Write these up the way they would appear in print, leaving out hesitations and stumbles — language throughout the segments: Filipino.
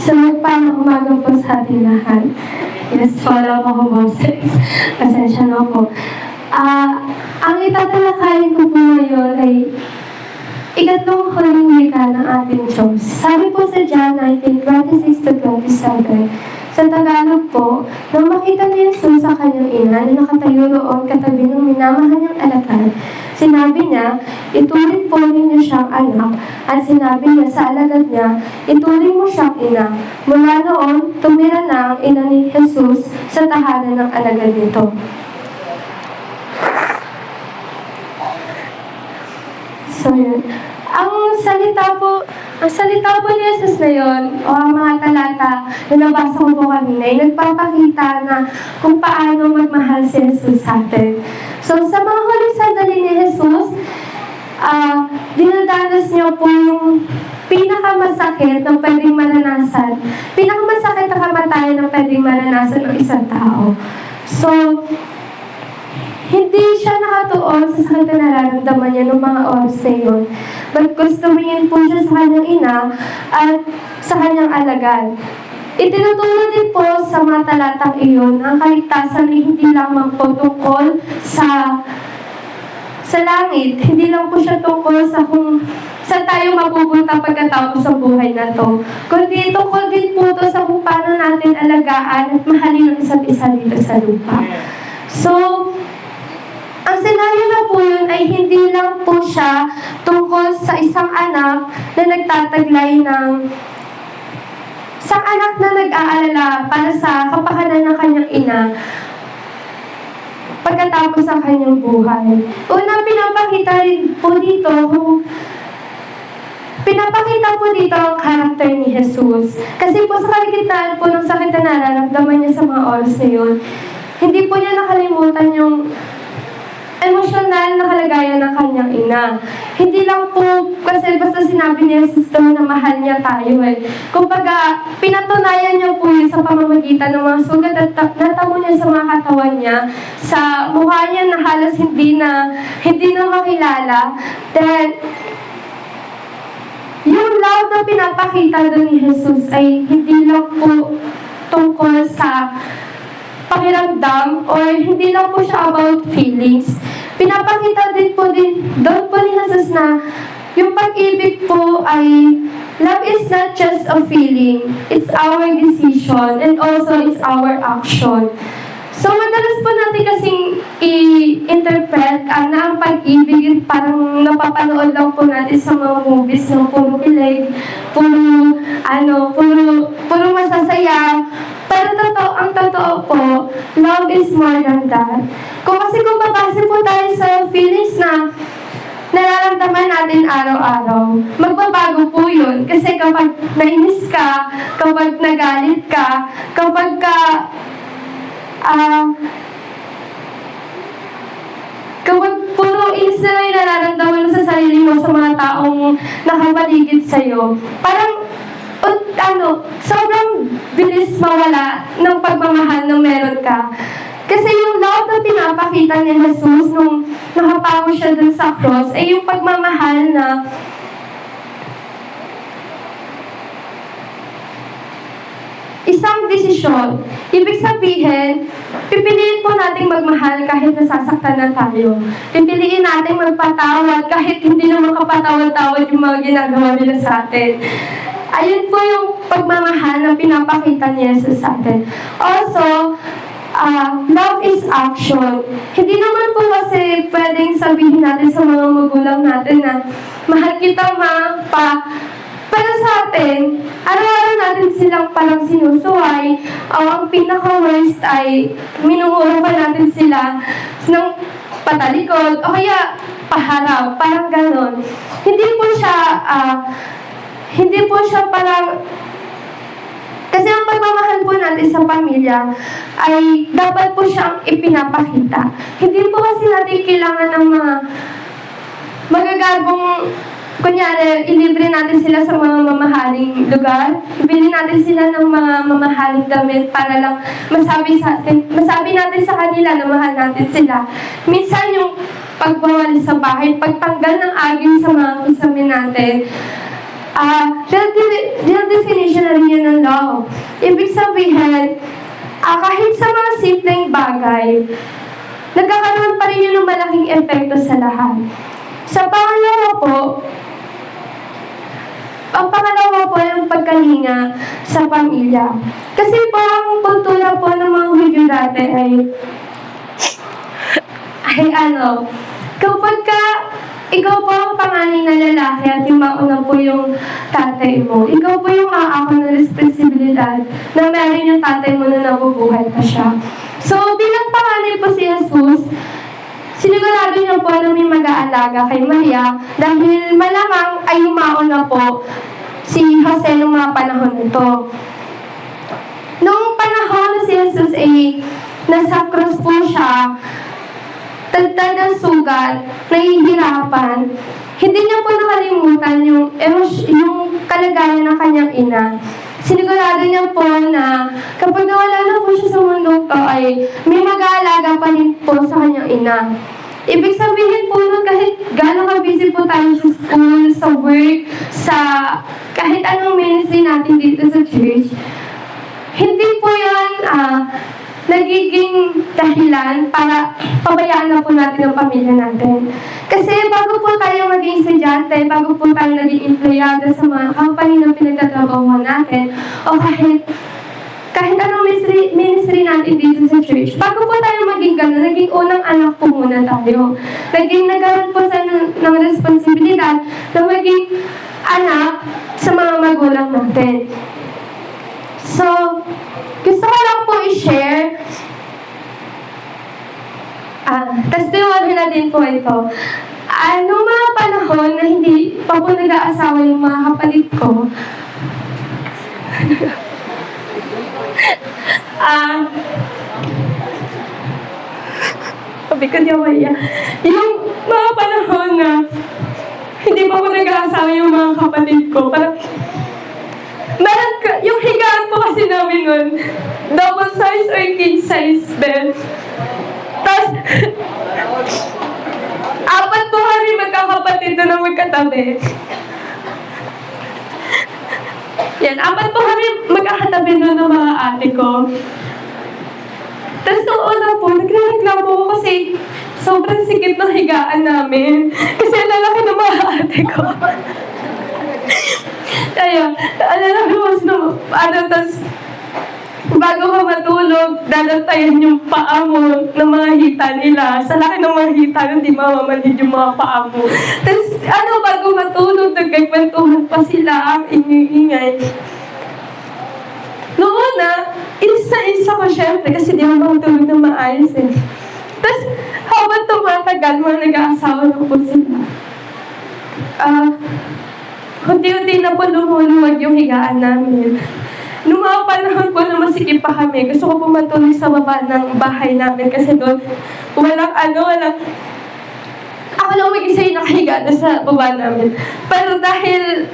So, magpalang umaga po sa ating lahat. Yes, wala po ako boses. Pasensya na po. Ang itatalakayin ko po ngayon ay ikatlong huling wika ng ating Diyos. Sabi po sa John 19:26-27, sa Tagalog po, nang makita ni Jesus sa kanyang ina na nakatayo roon katabi ng minamahal niyang alagad, sinabi niya, ituring po ninyo siyang anak, at sinabi niya sa alagad niya, ituring mo siyang ina. Mula noon, tumira na ang ina ni Jesus sa tahanan ng alagad nito. So yun. Ang salita po ni Jesus na yun, o ang mga talata na nabasa ko po kanina, ay nagpapakita na kung paano magmahal si Jesus sa atin. So sa mga huling sandali ni Jesus, dinadanas niyo po yung pinakamasakit na pwedeng maranasan, pinakamasakit na kamatayan na pwedeng maranasan ng isang tao. So, hindi siya nakatuon sa sakit na nararamdaman niya noong mga oras na yun. Bagkus tumingin po siya sa kanyang ina at sa kanyang alagad. Itinuturo din po sa mga talatang iyon ang kaligtasan ay hindi lamang po tungkol sa langit. Hindi lang po siya tungkol sa kung saan tayo mapupunta pagkatapos sa buhay na to. Kundi tungkol din po to sa kung paano natin alagaan at mahalin ang isa't isa dito sa lupa. So, ang senaryo na po yun ay hindi lang po siya tungkol sa isang anak na nagtataglay ng isang anak na nag-aalala para sa kapakanan ng kanyang ina pagkatapos ng kanyang buhay. Unang pinapakita po dito ang karakter ni Jesus. Kasi po sa kaligtaan po ng sakit na nararamdaman niya sa mga oras na yun, hindi po niya nakalimutan yung emosyonal na kalagayan ng kanyang ina. Hindi lang po kasi basta sinabi niya sa sister na mahal niya tayo eh. Kumbaga, pinatunayan niya po yun sa pamamagitan ng mga sugat at natamo niya sa mga katawan niya, sa mukha niya na halos hindi na makilala. Then, yung love na pinapakita doon ni Jesus ay hindi lang po tungkol sa pakiramdam or hindi lang po siya about feelings. Pinapakita din doon po ni Jesus na yung pag-ibig po ay love is not just a feeling. It's our decision and also it's our action. So, madalas po natin kasing i-interpret na ang pag-ibig parang napapanood lang po natin sa mga movies ng puro kilig, puro masasaya. Pero ang totoo po, love is more than that. Kung babase po tayo sa feelings na nararamdaman natin araw-araw, magbabago po yun. Kasi kapag nainis ka, kapag nagalit ka, kapag puro inis na lang yung nararamdaman mo sa sarili mo sa mga taong nakapaligid sa'yo, parang sobrang bilis mawala ng pagmamahal na meron ka. Kasi yung love na pinapakita ni Jesus nung nakapango siya dun sa cross ay yung pagmamahal na isang desisyon. Ibig sabihin, pipiliin po natin magmahal kahit nasasaktan na tayo. Pipiliin natin magpatawad kahit hindi naman kapatawad-tawad yung mga ginagawa nila sa atin. Ayun po yung pagmamahal na pinapakita ni Jesus sa atin. Also, love is action. Hindi naman po kasi pwedeng sabihin natin sa mga magulang natin na mahal kita pero sa atin, araw-araw natin silang parang sinusuway. Ang pinaka-worst ay minumura pa natin sila ng patalikod o kaya paharap, parang ganon. Hindi po siya parang kasi ang pagmamahal po natin sa pamilya ay dapat po siyang ipinapakita. Hindi po kasi natin kailangan ng mga magagarbong, kunyari, ilibre natin sila sa mga mamahaling lugar. Ibili natin sila ng mga mamahaling damit para lang masabi natin sa kanila na mahal natin sila. Minsan yung pagbawal sa bahay, pagtanggal ng aging sa mga kisame natin. Real definition na rin yun ng law. Ibig sabihin, kahit sa mga simpleng bagay, nagkakaroon pa rin yun ng malaking epekto sa lahat. Sa pangalawa po, ang pangalawa po yung pagkalinga sa pamilya. Kasi po ang kultura po ng mga Hudyo dati ay kapag ikaw po ang panganay na lalaki at yung mauna po yung tatay mo, ikaw po yung aako ng responsibilidad na meron yung tatay mo na nabubuhay pa siya. So, bilang panganay po si Jesus, sinigurado niya po na may mag-aalaga kay Maria dahil malamang ay umauna po si Jose noong mga panahon nito. Noong panahon na si Jesus ay nasa cross po siya, tagtad ng sugat, nahihirapan, hindi niya po nakalimutan yung kalagayan ng kanyang ina. Sinigurado niya po na kapag nawala na po siya sa mundo to ay may mag-aalaga pa rin po sa kanyang ina. Ibig sabihin po na kahit gano'n ka-busy po tayo sa school, sa work, sa kahit anong ministry natin dito sa church, hindi po yan nagiging dahilan para pabayaan na po natin ang pamilya natin. Kasi bago po tayo maging estudyante, bago po tayo naging empleyado sa mga company na pinagtatrabahuan natin, o kahit anong ministry natin dito sa church, bago po tayo maging gano'n, naging unang anak po muna tayo. Nagkaroon po sa ng responsibilidad na maging anak sa mga magulang natin. So, gusto ko lang po i-share, testimony na din po ito. Noong mga panahon na hindi pa po nag-aasawa yung mga kapatid ko, sabi ko niya maya, yung mga panahon na hindi pa po nag-aasawa yung mga kapatid ko, parang yung higaan po kasi namin nun, double size or king size bed. Tapos, 4 po kami magkakapatid na magkatabi. Yan, 4 po kami magkakatabi nun ng mga ate ko. Tapos nung una po, nagreklamo ko kasi sobrang sikip ng higaan namin. Kasi ang lalaki ng mga ate ko. Kaya, tapos, bago ka matulog, dadantayan yung paa mo ng mga hita nila. Sa laki ng mga hita, hindi mamamanhid yung mga paa mo. Tapos, bago matulog, nagkikwentuhan pa sila, ang ingay-ingay. Noong una, isa ko syempre, kasi di ako matulog na maayos eh. Tapos, habang tumatagal, mga nag-aasawa na po sila. Unti-unti na po lumuluwag yung higaan namin. Noong mga panahon po na masikip pa kami, gusto ko po matulog sa baba ng bahay namin kasi doon walang ako lang mag-isa yung nakahiga na sa baba namin. Pero dahil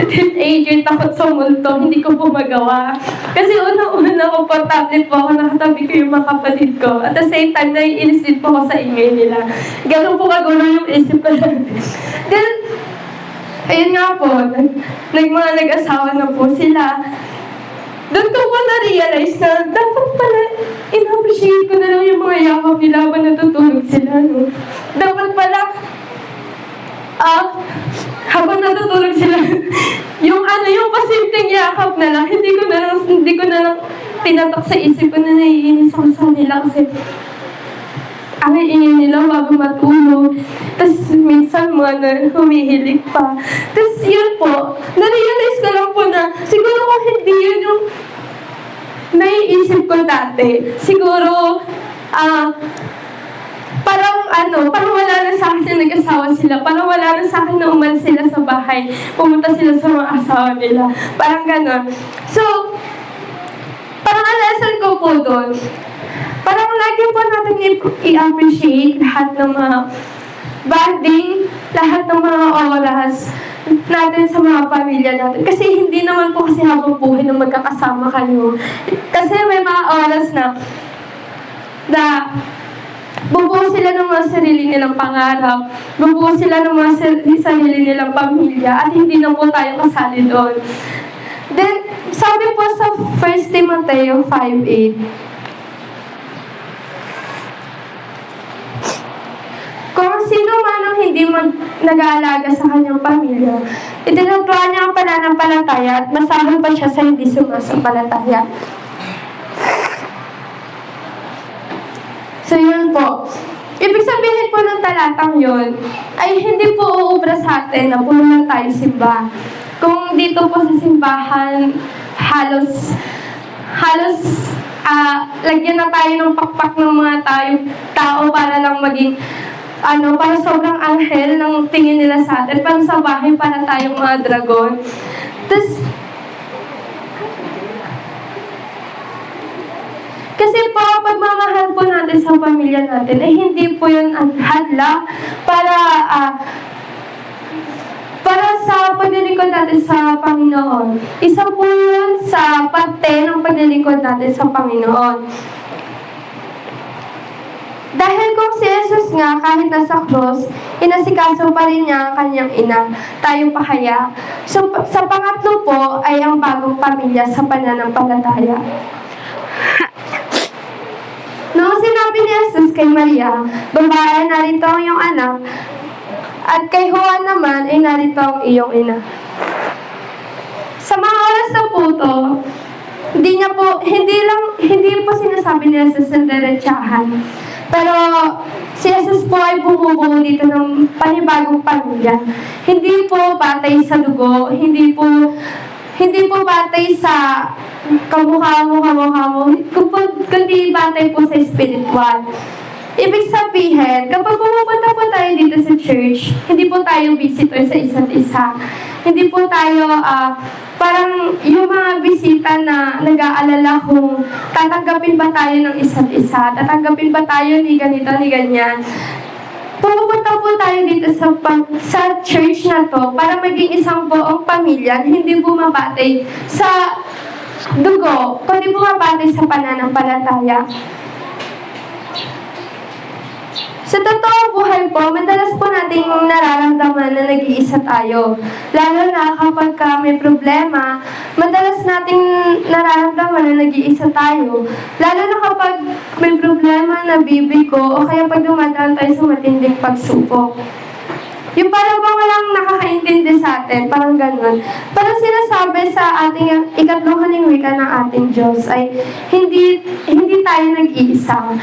teenager, takot sa multo, hindi ko po magawa. Kasi una-una, komportable po ako, nakatabi ko yung mga kapatid ko. At the same time, naiinis din po ako sa ingay nila. Ganun po kagulo yung isip ko natin. Ganun, ayun nga po, mga nag-asawa na po sila. Doon ko po na-realize na dapat pala in-appreciate ko na lang yung mga yakap nila habang natutulog sila. No? Dapat pala, habang natutulog sila, yung pasimpleng yakap na lang, hindi ko na lang tinatak sa isip ko na naiinis ako sa nila kasi ang iingay nila bago matulog. Tapos minsan mga humihilig pa. Tapos yun po, na-realize ko lang po na siguro kung hindi yun yung naiisip ko dati. Siguro, parang wala na sa akin na nag-asawa sila. Parang wala na sa akin na umalis sila sa bahay. Pumunta sila sa mga asawa nila. Parang gano'n. So, parang ang lesson ko po doon, parang lagi po natin i-appreciate lahat ng mga bonding, lahat ng mga oras natin sa mga pamilya natin. Kasi hindi naman po kasi habang buhay na magkakasama kayo. Kasi may mga oras na bubuo sila ng mga sarili nilang pangarap, bubuo sila ng mga sarili nilang pamilya, at hindi na po tayo kasali doon. Then, sabi po sa 1 Timoteo 5:8, kung sino man ang hindi nag-aalaga sa kanyang pamilya, itinuturuan niya ang pananampalataya at masahol pa siya sa hindi sumasampalataya. So yun po. Ibig sabihin po ng talatang yun ay hindi po uubra sa atin na puno lang tayo simba. Kung dito po sa simbahan, halos lagyan na tayo ng pakpak ng mga tao para lang maging para sobrang anghel ng tingin nila sa atin. Pero sa bahay para tayong mga dragon. Kasi po, pagmamahal po natin sa pamilya natin, hindi po yun ang hadlang para sa paglilingkod natin sa Panginoon. Isa po yun sa parte ng paglilingkod natin sa Panginoon. Dahil kung si Jesus nga, kahit nasa cross, inasikaso pa rin niya ang kanyang ina, tayong pahaya. So, sa pangatlo po ay ang bagong pamilya sa pananampalataya. Noong sinabi ni Jesus kay Maria, babae, narito ang iyong anak, at kay Juan naman ay narito ang iyong ina. Sa mga oras na po ito, hindi po sinasabi ni Jesus ng diretsahan. Pero si Jesus po ay bumubuo dito ng panibagong pamilya. Hindi po batay sa dugo, hindi po batay sa kamukha mo, kundi batay po sa spiritual. Ibig sabihin, kapag pumupunta po tayo dito sa church, hindi po tayo visitor sa isa't isa. Hindi po tayo parang yung mga bisita na nag-aalala kung tatanggapin ba tayo ng isa't isa, tatanggapin ba tayo ni ganito, ni ganyan. Pumupunta po tayo dito sa church na to para maging isang buong pamilya, hindi bumabatay sa dugo, kundi bumabatay sa pananampalataya. Sa totoong buhay po, madalas po nating nararamdaman na nag-iisa tayo. Lalo na kapag may problema, madalas nating nararamdaman na nag-iisa tayo. Lalo na kapag may problema na bibigo o kaya pag dumadaan tayo sa matinding pagsubok. Yung parang bang walang nakakaintindi sa atin, parang ganun. Parang sinasabi sa ating ikatlong halingwika ng ating Diyos ay hindi tayo nag-iisa.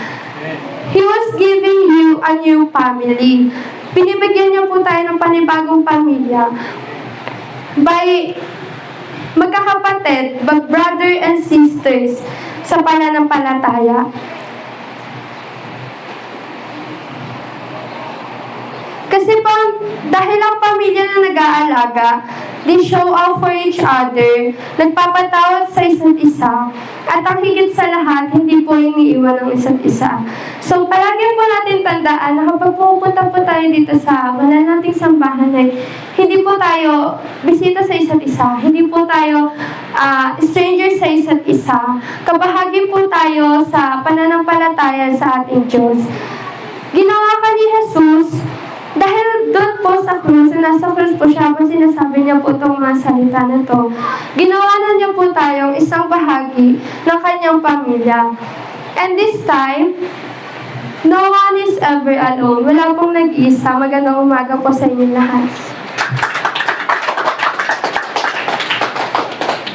He was giving you a new family. Pinibigyan niya po tayo ng panibagong pamilya by magkakapatid, brother and sisters sa pananampalataya. Kasi po, dahil ang pamilya na nag-aalaga, they show up for each other, nagpapatawad sa isa't isa, at ang higit sa lahat, hindi po iniiwan ng isa't isa. So, palagi po natin tandaan na kapag pupunta po tayo dito sa wala nating sambahan ay hindi po tayo bisita sa isa't isa, hindi po tayo stranger sa isa't isa, kabahagi po tayo sa pananampalataya sa ating Diyos. Ginawa ka ni Jesus dahil doon po sa krus, nasa krus po siya, kung sinasabi niya po itong mga salita na to, ginawa na niya po tayong isang bahagi ng kanyang pamilya. And this time, no one is ever alone. Wala pong nag-iisa. Magandang umaga po sa inyo lahat.